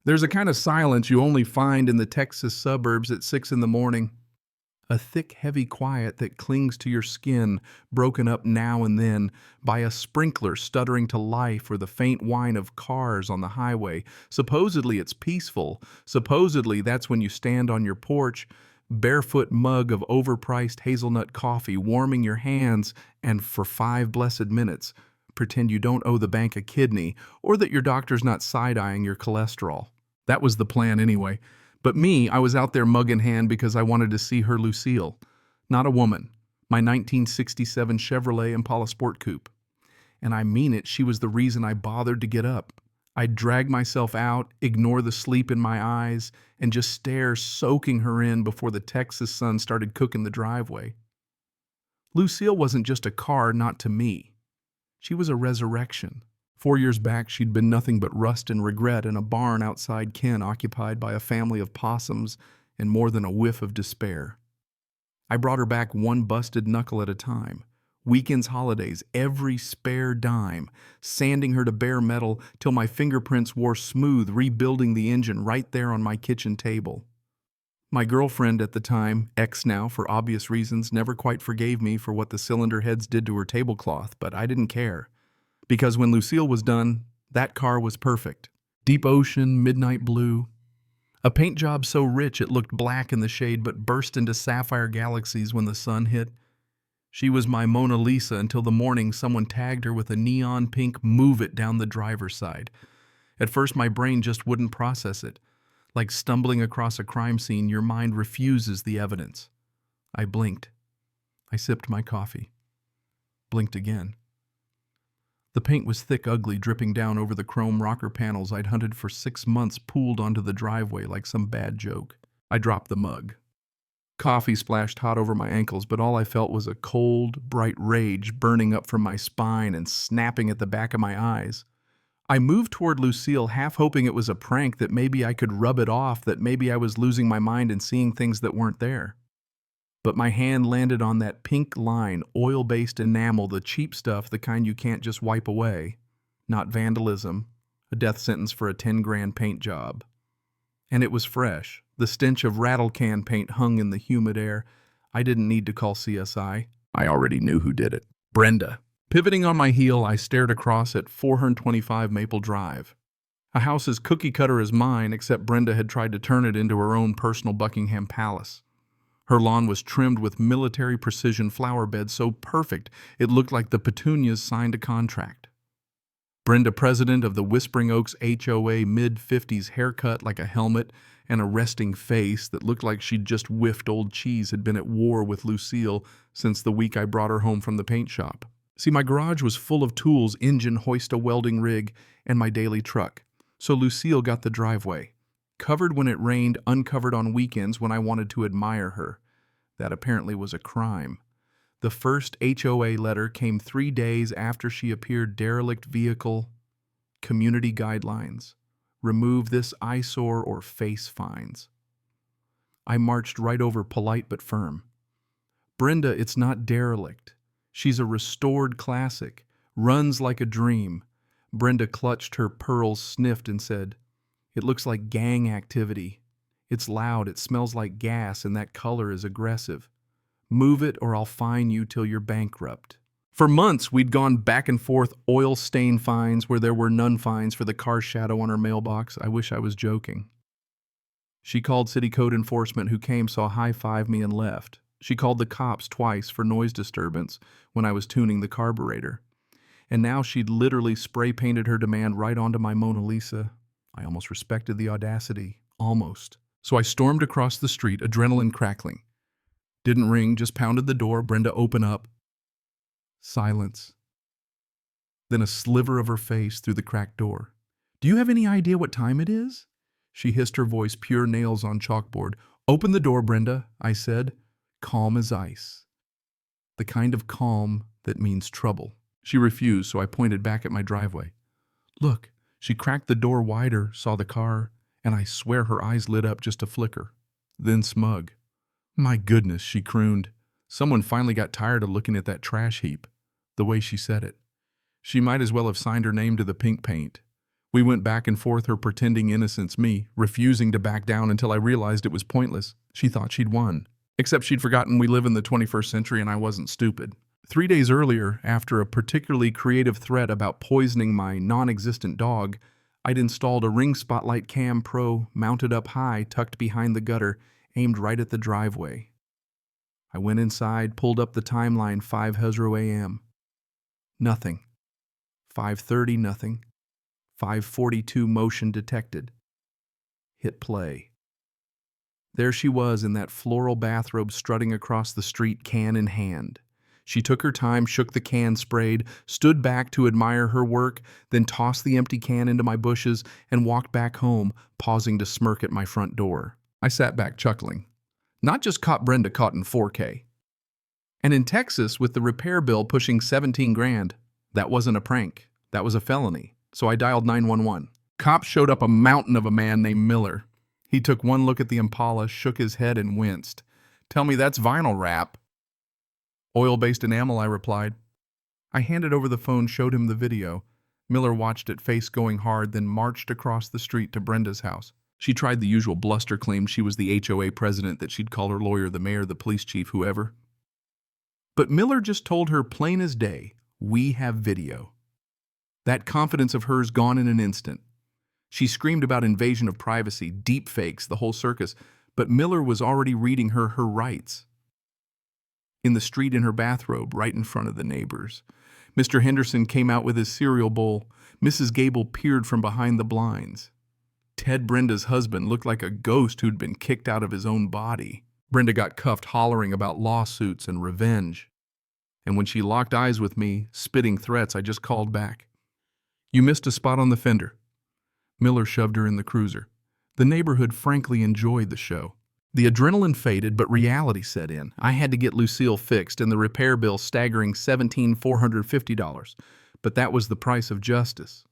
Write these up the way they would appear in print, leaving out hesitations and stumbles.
There's a kind of silence you only find in the Texas suburbs at 6 in the morning. A thick, heavy quiet that clings to your skin, broken up now and then by a sprinkler stuttering to life or the faint whine of cars on the highway. Supposedly it's peaceful. Supposedly that's when you stand on your porch, barefoot mug of overpriced hazelnut coffee warming your hands, and for 5 blessed minutes, pretend you don't owe the bank a kidney or that your doctor's not side-eyeing your cholesterol. That was the plan anyway. But me, I was out there mug in hand because I wanted to see her Lucille. Not a woman. My 1967 Chevrolet Impala Sport Coupe. And I mean it, she was the reason I bothered to get up. I'd drag myself out, ignore the sleep in my eyes, and just stare, soaking her in before the Texas sun started cooking the driveway. Lucille wasn't just a car, not to me. She was a resurrection. 4 years back, she'd been nothing but rust and regret in a barn outside Ken occupied by a family of possums and more than a whiff of despair. I brought her back one busted knuckle at a time. Weekends, holidays, every spare dime, sanding her to bare metal till my fingerprints wore smooth, rebuilding the engine right there on my kitchen table. My girlfriend at the time, ex now for obvious reasons, never quite forgave me for what the cylinder heads did to her tablecloth, but I didn't care. Because when Lucille was done, that car was perfect. Deep ocean, midnight blue. A paint job so rich it looked black in the shade but burst into sapphire galaxies when the sun hit. She was my Mona Lisa until the morning someone tagged her with a neon pink "Move It" down the driver's side. At first my brain just wouldn't process it. Like stumbling across a crime scene, your mind refuses the evidence. I blinked. I sipped my coffee. Blinked again. The paint was thick, ugly, dripping down over the chrome rocker panels I'd hunted for 6 months, pooled onto the driveway like some bad joke. I dropped the mug. Coffee splashed hot over my ankles, but all I felt was a cold, bright rage burning up from my spine and snapping at the back of my eyes. I moved toward Lucille, half hoping it was a prank, that maybe I could rub it off, that maybe I was losing my mind and seeing things that weren't there. But my hand landed on that pink line, oil-based enamel, the cheap stuff, the kind you can't just wipe away. Not vandalism, a death sentence for a 10 grand paint job. And it was fresh. The stench of rattle can paint hung in the humid air. I didn't need to call CSI. I already knew who did it. Brenda. Pivoting on my heel, I stared across at 425 Maple Drive. A house as cookie-cutter as mine, except Brenda had tried to turn it into her own personal Buckingham Palace. Her lawn was trimmed with military precision flower beds so perfect it looked like the petunias signed a contract. Brenda, president of the Whispering Oaks HOA, mid-50s, haircut like a helmet and a resting face that looked like she'd just whiffed old cheese, had been at war with Lucille since the week I brought her home from the paint shop. See, my garage was full of tools, engine, hoist, a welding rig, and my daily truck. So Lucille got the driveway. Covered when it rained, uncovered on weekends when I wanted to admire her. That apparently was a crime. The first HOA letter came 3 days after she appeared. Derelict vehicle, community guidelines. Remove this eyesore or face fines. I marched right over, polite but firm. Brenda, it's not derelict. She's a restored classic. Runs like a dream. Brenda clutched her pearls, sniffed, and said, "It looks like gang activity. It's loud, it smells like gas, and that color is aggressive. Move it or I'll fine you till you're bankrupt." For months, we'd gone back and forth, oil stain fines where there were none, fines for the car shadow on her mailbox. I wish I was joking. She called city code enforcement, who came, saw high-fived me, and left. She called the cops twice for noise disturbance when I was tuning the carburetor. And now she'd literally spray-painted her demand right onto my Mona Lisa. I almost respected the audacity. Almost. So I stormed across the street, adrenaline crackling. Didn't ring, just pounded the door. Brenda, open up. Silence. Then a sliver of her face through the cracked door. "Do you have any idea what time it is?" She hissed, her voice pure nails on chalkboard. "Open the door, Brenda," I said, calm as ice. The kind of calm that means trouble. She refused, so I pointed back at my driveway. "Look." She cracked the door wider, saw the car, and I swear her eyes lit up just a flicker. Then smug. "My goodness," she crooned. Someone finally got tired of looking at that trash heap. The way she said it. She might as well have signed her name to the pink paint. We went back and forth, her pretending innocence, me refusing to back down until I realized it was pointless. She thought she'd won. Except she'd forgotten we live in the 21st century and I wasn't stupid. 3 days earlier, after a particularly creative threat about poisoning my non-existent dog, I'd installed a Ring Spotlight Cam Pro mounted up high, tucked behind the gutter, aimed right at the driveway. I went inside, pulled up the timeline, 5:00 a.m. Nothing. 5:30, nothing. 5:42, motion detected. Hit play. There she was in that floral bathrobe, strutting across the street, can in hand. She took her time, shook the can, sprayed, stood back to admire her work, then tossed the empty can into my bushes and walked back home, pausing to smirk at my front door. I sat back chuckling. Not just caught Brenda, caught in 4K. And in Texas, with the repair bill pushing 17 grand, that wasn't a prank. That was a felony. So I dialed 911. Cops showed up, a mountain of a man named Miller. He took one look at the Impala, shook his head, and winced. "Tell me that's vinyl wrap." "Oil-based enamel," I replied. I handed over the phone, showed him the video. Miller watched it, face going hard, then marched across the street to Brenda's house. She tried the usual bluster, claimed she was the HOA president, that she'd call her lawyer, the mayor, the police chief, whoever. But Miller just told her plain as day, "We have video." That confidence of hers gone in an instant. She screamed about invasion of privacy, deep fakes, the whole circus, but Miller was already reading her rights. In the street, in her bathrobe, right in front of the neighbors. Mr. Henderson came out with his cereal bowl. Mrs. Gable peered from behind the blinds. Ted, Brenda's husband, looked like a ghost who'd been kicked out of his own body. Brenda got cuffed, hollering about lawsuits and revenge. And when she locked eyes with me, spitting threats, I just called back. "You missed a spot on the fender." Miller shoved her in the cruiser. The neighborhood frankly enjoyed the show. The adrenaline faded, but reality set in. I had to get Lucille fixed, and the repair bill staggering $17,450. But that was the price of justice.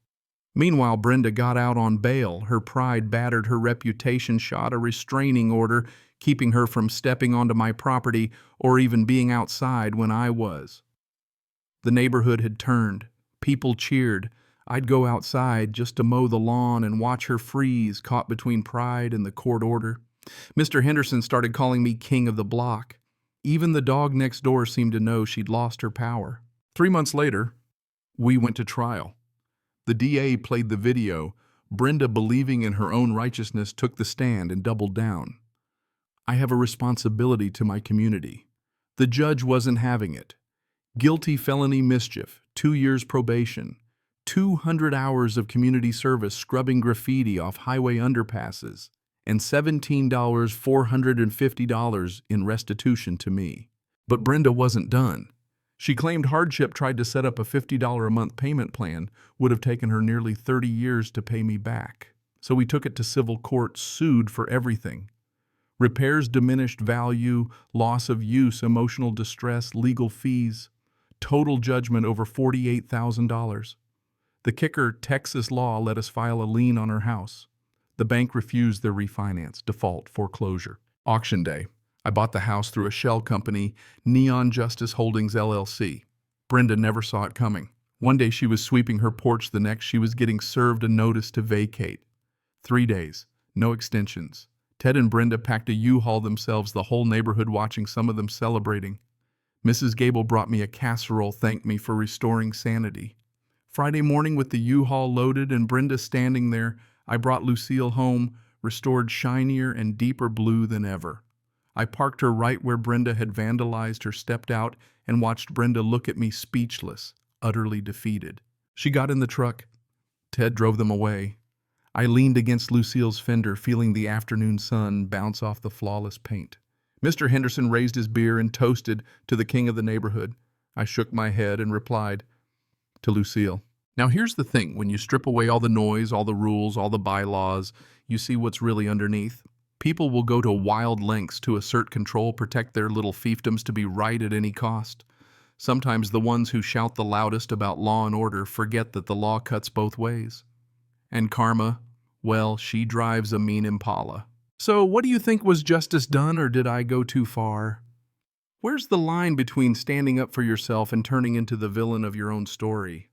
Meanwhile, Brenda got out on bail. Her pride battered, her reputation shot, a restraining order keeping her from stepping onto my property or even being outside when I was. The neighborhood had turned. People cheered. I'd go outside just to mow the lawn and watch her freeze, caught between pride and the court order. Mr. Henderson started calling me king of the block. Even the dog next door seemed to know she'd lost her power. 3 months later, we went to trial. The DA played the video. Brenda, believing in her own righteousness, took the stand and doubled down. "I have a responsibility to my community." The judge wasn't having it. Guilty felony mischief, 2 years probation, 200 hours of community service scrubbing graffiti off highway underpasses, and $17,450 in restitution to me. But Brenda wasn't done. She claimed hardship tried to set up a $50 a month payment plan, would have taken her nearly 30 years to pay me back. So we took it to civil court, sued for everything. Repairs, diminished value, loss of use, emotional distress, legal fees. Total judgment over $48,000. The kicker, Texas law let us file a lien on her house. The bank refused their refinance, default, foreclosure. Auction day. I bought the house through a shell company, Neon Justice Holdings LLC. Brenda never saw it coming. One day she was sweeping her porch, the next she was getting served a notice to vacate. 3 days, no extensions. Ted and Brenda packed a U-Haul themselves, the whole neighborhood watching, some of them celebrating. Mrs. Gable brought me a casserole, thanked me for restoring sanity. Friday morning, with the U-Haul loaded and Brenda standing there, I brought Lucille home, restored shinier and deeper blue than ever. I parked her right where Brenda had vandalized her, stepped out, and watched Brenda look at me speechless, utterly defeated. She got in the truck. Ted drove them away. I leaned against Lucille's fender, feeling the afternoon sun bounce off the flawless paint. Mr. Henderson raised his beer and toasted to the king of the neighborhood. I shook my head and replied to Lucille, "Now here's the thing, when you strip away all the noise, all the rules, all the bylaws, you see what's really underneath. People will go to wild lengths to assert control, protect their little fiefdoms, to be right at any cost. Sometimes the ones who shout the loudest about law and order forget that the law cuts both ways. And karma, well, she drives a mean Impala. So what do you think, was justice done, or did I go too far? Where's the line between standing up for yourself and turning into the villain of your own story?"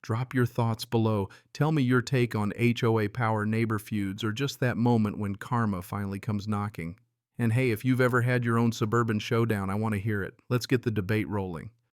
Drop your thoughts below. Tell me your take on HOA power neighbor feuds or just that moment when karma finally comes knocking. And hey, if you've ever had your own suburban showdown, I want to hear it. Let's get the debate rolling.